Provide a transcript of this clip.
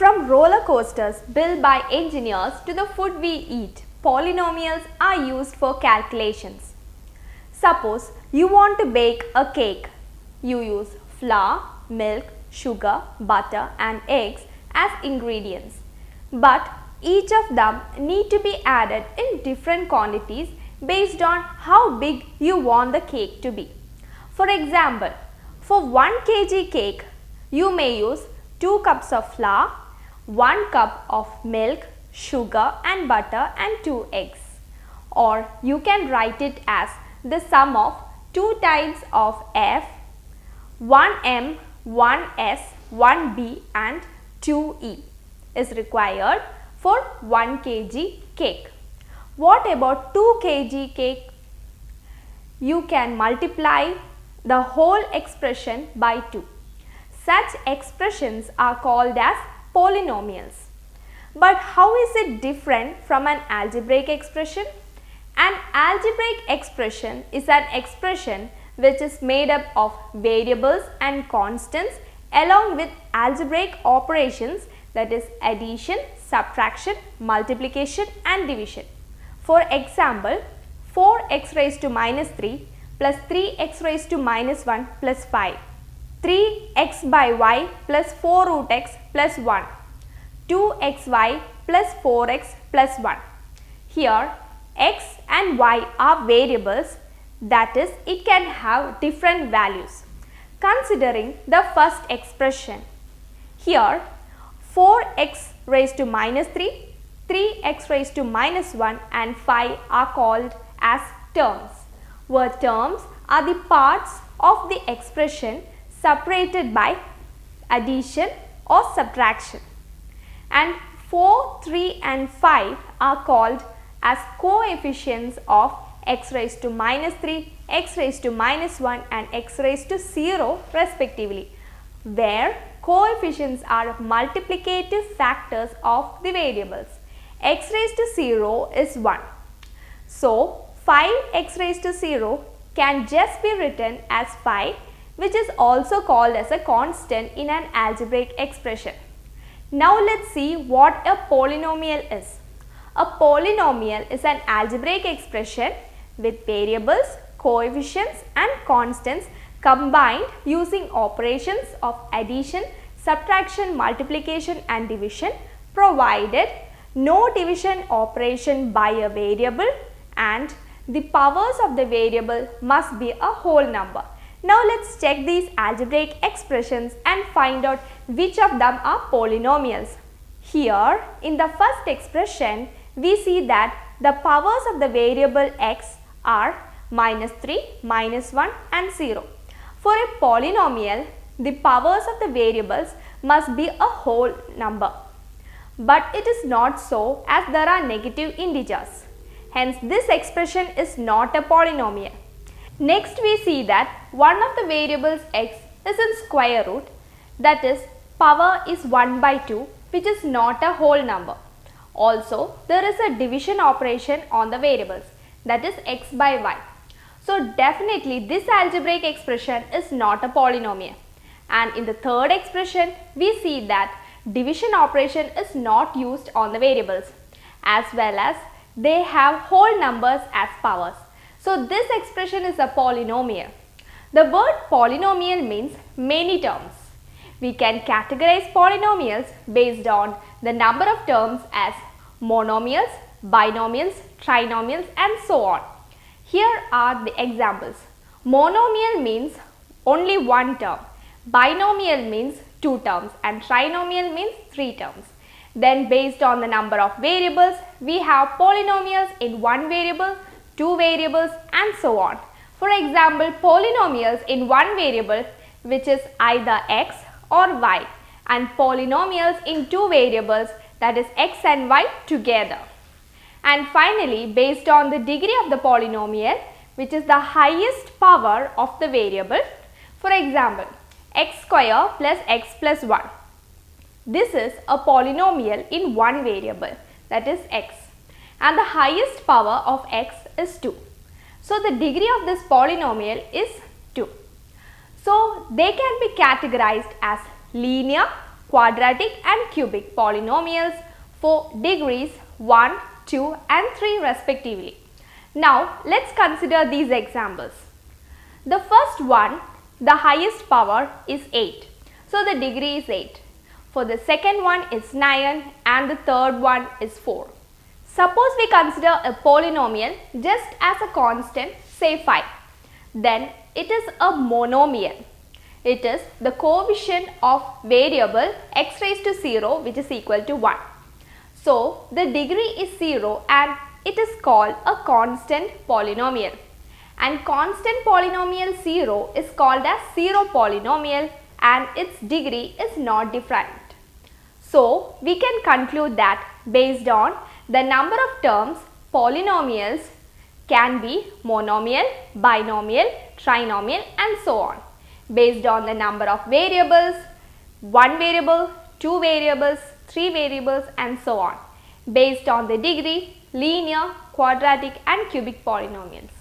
From roller coasters built by engineers to the food we eat, polynomials are used for calculations. Suppose you want to bake a cake. You use flour, milk, sugar, butter and eggs as ingredients. But each of them need to be added in different quantities based on how big you want the cake to be. For example, for 1 kg cake, you may use 2 cups of flour, 1 cup of milk, sugar and butter and 2 eggs. Or you can write it as the sum of 2 times of F, 1M, 1S, 1B and 2E is required for 1 kg cake. What about 2 kg cake? You can multiply the whole expression by 2. Such expressions are called as polynomials. But how is it different from an algebraic expression? An algebraic expression is an expression which is made up of variables and constants along with algebraic operations, that is addition, subtraction, multiplication and division. For example, 4x raised to minus 3 plus 3x raised to minus 1 plus 5, 3x by y plus 4 root x plus 1, 2xy plus 4x plus 1. Here x and y are variables, that is it can have different values. Considering the first expression, here 4x raised to minus 3, 3x raised to minus 1 and 5 are called as terms, where terms are the parts of the expression separated by addition or subtraction. And 4, 3 and 5 are called as coefficients of x raised to minus 3, x raised to minus 1 and x raised to 0 respectively, where coefficients are multiplicative factors of the variables. X raised to 0 is 1. So, 5x raised to 0 can just be written as 5, which is also called as a constant in an algebraic expression. Now let's see what a polynomial is. A polynomial is an algebraic expression with variables, coefficients and constants combined using operations of addition, subtraction, multiplication and division, provided no division operation by a variable and the powers of the variable must be a whole number. Now let's check these algebraic expressions and find out which of them are polynomials. Here in the first expression, we see that the powers of the variable x are minus 3, minus 1 and 0. For a polynomial, the powers of the variables must be a whole number. But it is not so, as there are negative integers. Hence, this expression is not a polynomial. Next, we see that one of the variables x is in square root, that is power is 1 by 2, which is not a whole number. Also, there is a division operation on the variables, that is x by y. So, definitely this algebraic expression is not a polynomial. And in the third expression, we see that division operation is not used on the variables, as well as they have whole numbers as powers. So, this expression is a polynomial. The word polynomial means many terms. We can categorize polynomials based on the number of terms as monomials, binomials, trinomials and so on. Here are the examples. Monomial means only one term, binomial means 2 terms and trinomial means 3 terms. Then based on the number of variables, we have polynomials in 1 variable, 2 variables and so on. For example, polynomials in 1 variable which is either x or y, and polynomials in 2 variables, that is x and y together. And finally, based on the degree of the polynomial, which is the highest power of the variable, for example, x square plus x plus 1. This is a polynomial in 1 variable, that is x, and the highest power of x is 2. So, the degree of this polynomial is 2. So, they can be categorized as linear, quadratic and cubic polynomials for degrees 1, 2 and 3 respectively. Now let's consider these examples. The first one, the highest power is 8. So the degree is 8. For the second one is 9 and the third one is 4. Suppose we consider a polynomial just as a constant, say 5. Then it is a monomial. It is the coefficient of variable x raised to 0 which is equal to 1. So the degree is 0 and it is called a constant polynomial. And constant polynomial 0 is called as 0 polynomial and its degree is not different. So we can conclude that based on the number of terms, polynomials can be monomial, binomial, trinomial and so on. Based on the number of variables, 1 variable, 2 variables, 3 variables and so on. Based on the degree, linear, quadratic and cubic polynomials.